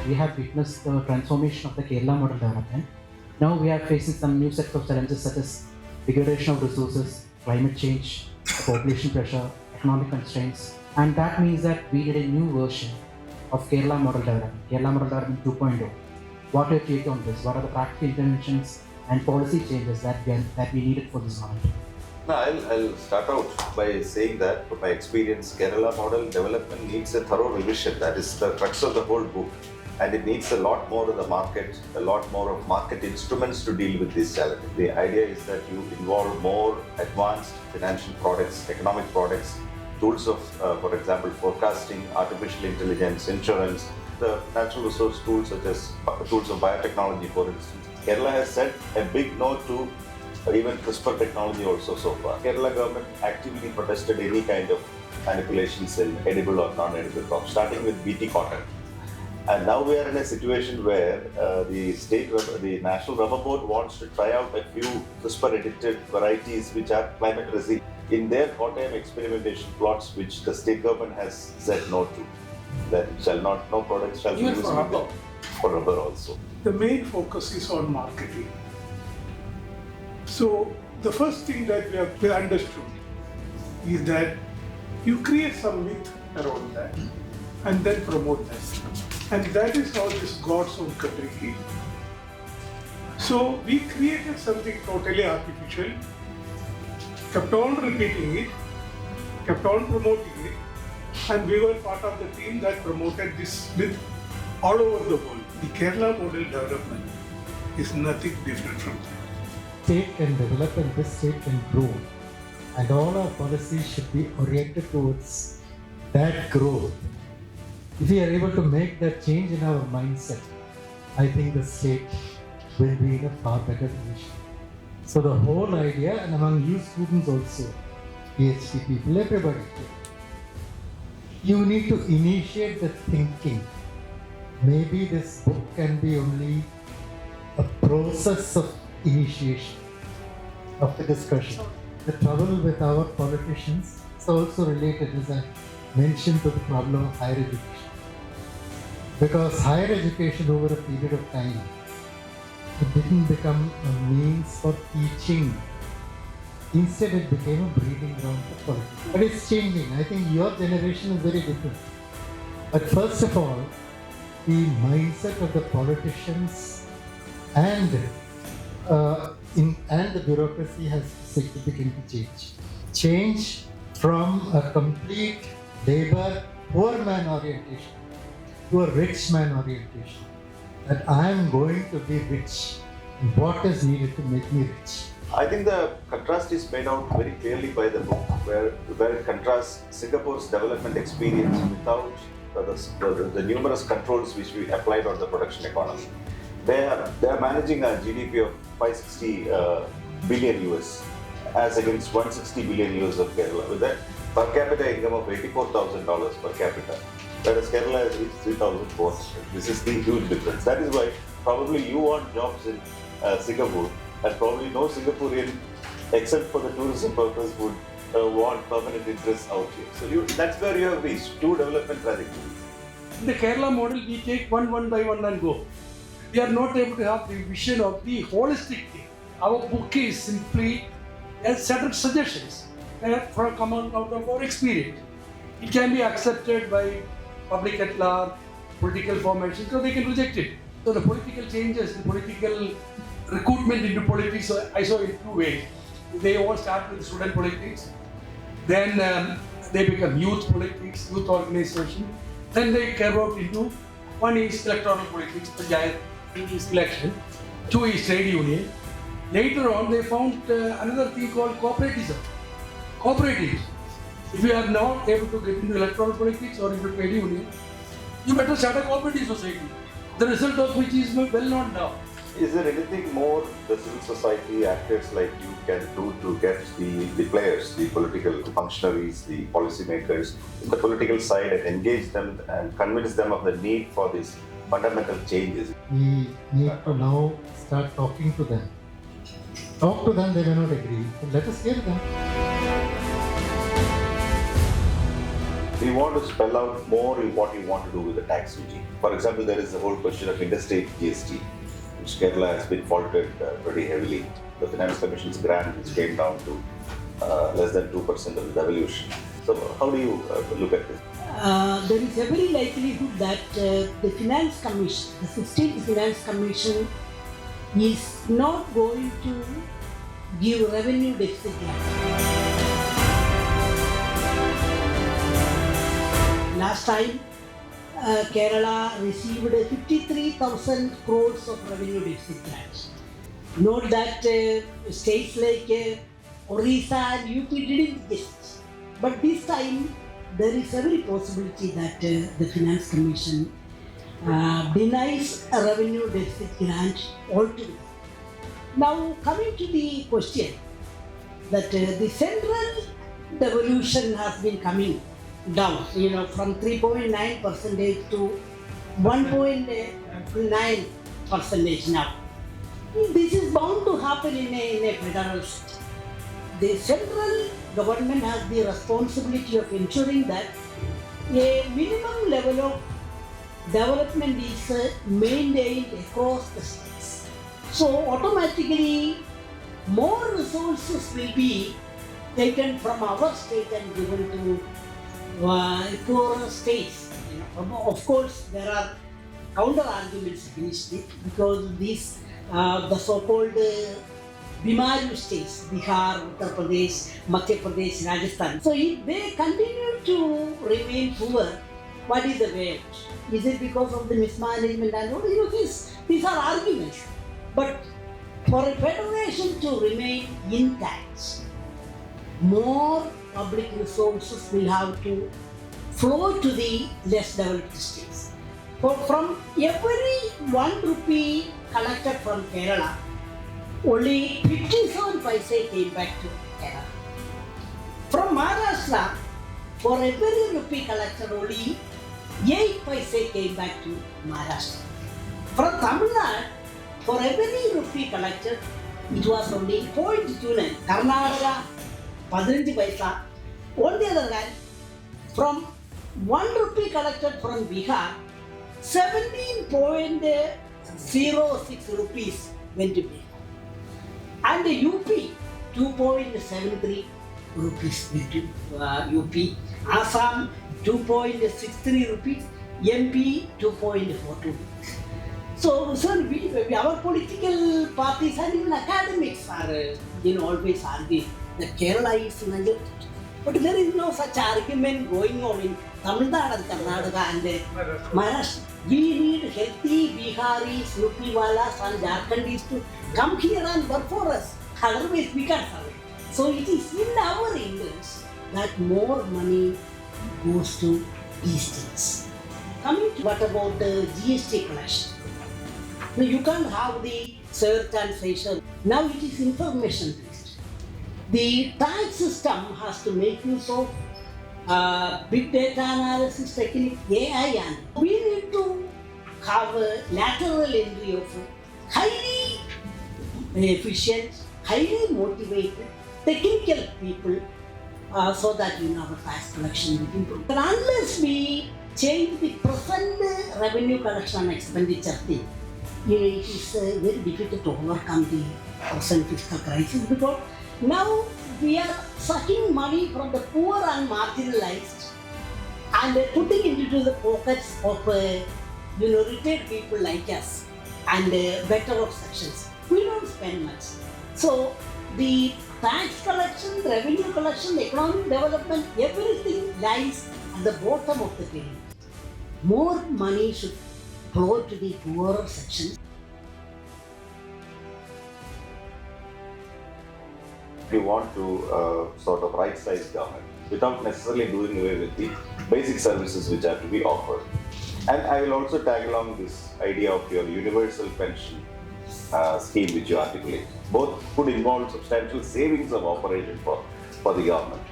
we have witnessed the transformation of the Kerala model development. Now we are facing some new set of challenges such as degradation of resources, climate change, population pressure, economic constraints, and that means that we need a new version of Kerala model development, Kerala model development 2.0. What are your take on this? What are the practical interventions and policy changes that we needed for this moment? No, I'll start out by saying that from my experience, Kerala model development needs a thorough revision. That is the crux of the whole book. And it needs a lot more of the market, a lot more of market instruments to deal with these challenges. The idea is that you involve more advanced financial products, economic products, tools of, for example, forecasting, artificial intelligence, insurance, the natural resource tools such as tools of biotechnology, for instance. Kerala has said a big no to even CRISPR technology also so far. Kerala government actively protested any kind of manipulations in edible or non-edible crops, starting with BT cotton. And now we are in a situation where the National Rubber Board wants to try out a few CRISPR-edited varieties which are climate resilient in their Kottayam experimentation plots, which the state government has said no to. That no products shall be used for rubber also. The main focus is on marketing. So the first thing that we have understood is that you create some myth around that and then promote that. And that is how this God's own country is. So we created something totally artificial, kept on repeating it, kept on promoting it, and we were part of the team that promoted this myth all over the world. The Kerala model development is nothing different from that. State can develop and this state can grow, and all our policies should be oriented towards that growth. If we are able to make that change in our mindset, I think the state will be in a far better position. So the whole idea, and among you students also, PhD people, everybody, you need to initiate the thinking. Maybe this book can be only a process of initiation of the discussion. The trouble with our politicians is also related, as I mentioned, to the problem of higher education. Because higher education over a period of time, it didn't become a means for teaching. Instead, it became a breeding ground for politics. But it's changing. I think your generation is very different. But first of all, the mindset of the politicians and the bureaucracy has significantly changed. Change from a complete labor, poor man orientation to a rich man orientation. That I am going to be rich. What is needed to make me rich? I think the contrast is made out very clearly by the book, where it contrasts Singapore's development experience without the numerous controls which we applied on the production economy. They are managing a GDP of 560 billion US as against 160 billion US of Kerala, with that per capita income of $84,000 per capita, whereas Kerala has reached 3,400. This is the huge difference. That is why probably you want jobs in Singapore, and probably no Singaporean, except for the tourism purpose, would want permanent interests out here. So that's where you have reached two development trajectories. In the Kerala model, we take one by one and go. We are not able to have the vision of the holistic thing. Our book is simply a set of suggestions that come out of our experience. It can be accepted by public at large, political formations, so they can reject it. So the political changes, the political recruitment into politics, I saw in two ways. They all start with student politics, then they become youth politics, youth organization, then they carve out into one is electoral politics, panchayat is election, two is trade union. Later on, they found another thing called cooperatism. Cooperatives. If you are not able to get into electoral politics or into trade union, you better start a cooperative society. The result of which is well known now. Is there anything more the civil society actors like you can do to get the players, the political functionaries, the policymakers in the political side and engage them and convince them of the need for these fundamental changes? We need to now start talking to them. Talk to them, they may not agree. So let us hear them. we want to spell out more what you want to do with the tax regime. For example, there is the whole question of interstate GST, which Kerala has been faulted pretty heavily. The Finance Commission's grant, which came down to less than 2% of the devolution. So, how do you look at this? There is every likelihood that the Finance Commission, the 16th Finance Commission, is not going to give revenue deficit grant. Last time, Kerala received 53,000 crores of revenue deficit grants. Note that states like Orissa and UP didn't get it. But this time, there is every possibility that the Finance Commission denies a revenue deficit grant altogether. Now, coming to the question that the central devolution has been coming down, from 3.9% to 1.9% now. This is bound to happen in a federal state. The central government has the responsibility of ensuring that a minimum level of development is maintained across the states. So automatically more resources will be taken from our state and given to poorer states. Of course, there are counter arguments against it because these the so-called Bimari states, Bihar, Uttar Pradesh, Madhya Pradesh, Rajasthan. So if they continue to remain poor, what is the way out? Is it because of the mismanagement and all? These are arguments. But for a federation to remain intact, more public resources will have to flow to the less developed states. From every 1 rupee collected from Kerala, only 57 paise came back to Kerala. From Maharashtra, for every rupee collected, only 8 paise came back to Maharashtra. From Tamil Nadu, for every rupee collected, it was only 0.29. Karnataka, 15 paisa. On the other hand, from 1 rupee collected from Bihar, 17.06 rupees went to Bihar. And the UP, 2.73 rupees went to UP. Assam, 2.63 rupees. MP, 2.42 rupees. So, sir, our political parties and even academics are, always arguing that Kerala is neglected. But there is no such argument going on in Tamil Nadu and Karnataka and Maharashtra. We need healthy Biharis, UP-walas and Jharkhandis to come here and work for us. Otherwise, we can't survive. So it is in our interest that more money goes to these states. Coming to what about the GST collection? Now you can't have the search and seizure. Now it is information based. The tax system has to make use of big data analysis technique, AI, and we need to have a lateral entry of highly efficient, highly motivated, technical people so that our tax collection will improve. But unless we change the present revenue collection and expenditure thing, it is very difficult to overcome the present fiscal crisis because now we are sucking money from the poor and marginalized and putting it into the pockets of retired people like us and better off sections. We don't spend much. So the tax collection, revenue collection, economic development, everything lies at the bottom of the pyramid. More money should flow to the poorer sections. We want to sort of right-size government without necessarily doing away with the basic services which are to be offered. And I will also tag along this idea of your universal pension scheme which you articulate. Both could involve substantial savings of operation for the government.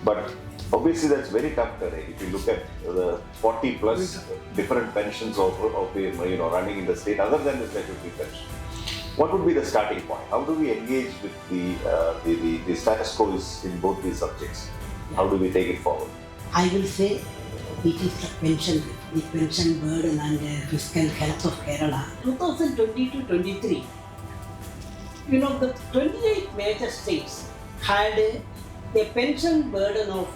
But obviously that's very tough terrain. If you look at the 40 plus different pensions of running in the state other than the statutory pension. What would be the starting point? How do we engage with the status quo in both these subjects? How do we take it forward? I will say it is the pension burden and fiscal health of Kerala. 2020 to 23, the 28 major states had a pension burden of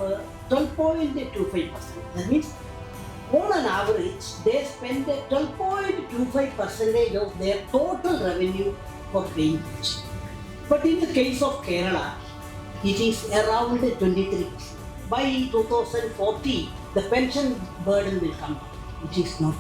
12.25%. That means, on an average, they spend 12.25% of their total revenue for paying pension. But in the case of Kerala, it is around 23%. By 2040, the pension burden will come down. It is not.